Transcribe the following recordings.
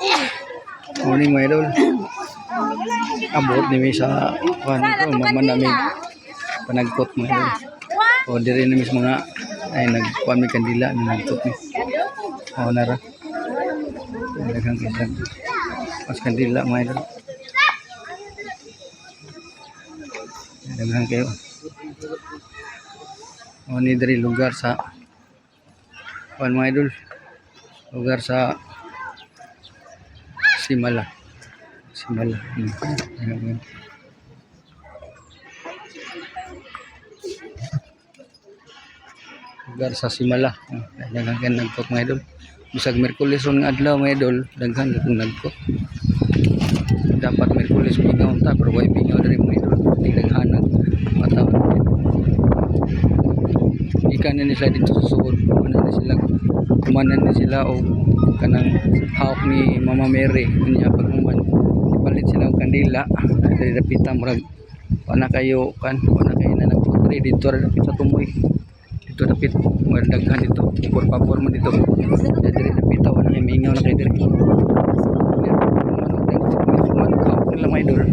Morning mga idol. Abot ni sa kuan ko maman namin panagkot mga idol. O diri na mis mga ay nagkuan mi kandila na nagkot mi. O nara. Daghang kisag. Mas kandila mga idol. Daghang kayo. O ni diri lugar sa kuan mga idol. Lugar sa Simala. Ayan. Lugar sa Simala. Daghang kan nagkot mga idol. Bisag Merkulis ron nga adlaw mga idol, daghang kung nagkot. Dapat Merkulis bingaw ta pero way bingaw diri mga idol. Daghan matawon. Ikan na sila dito sa suod. Kumanan na sila o kanang hawak ni Mama Mary niya pagkuman palit sila og kandila diri dapita murag wala kayo na nagputri dito ra dapit sa tumoy dito dapit murag daghan dito pabor man dito diri dapita wala kay mingaw na kay diri hawak nila may idol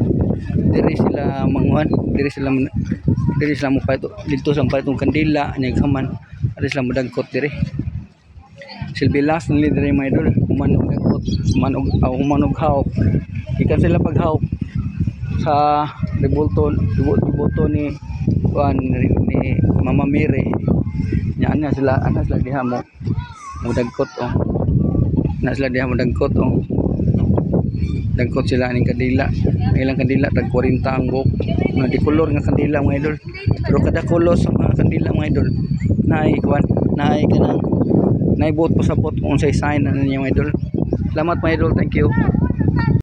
diri sila manguan diri sila mo paito dito sa paitong kandila nyaghaman diri sila modagkot diri silbilas nili diri mga idol humanog nagkot humanog hawk ikan sila paghawk sa dibulto ni kuan ni Mama Mary nya ana sila diha mo dagkot dagkot sila ning kadila ilang kadila tag 40 ang buok na di kolor nga kandila mga idol pero kada kulos sa mga kandila mga idol naay kuan naay kanang naibot po sa bot kung unsay sign ano niya mga idol. Salamat mga idol, thank you.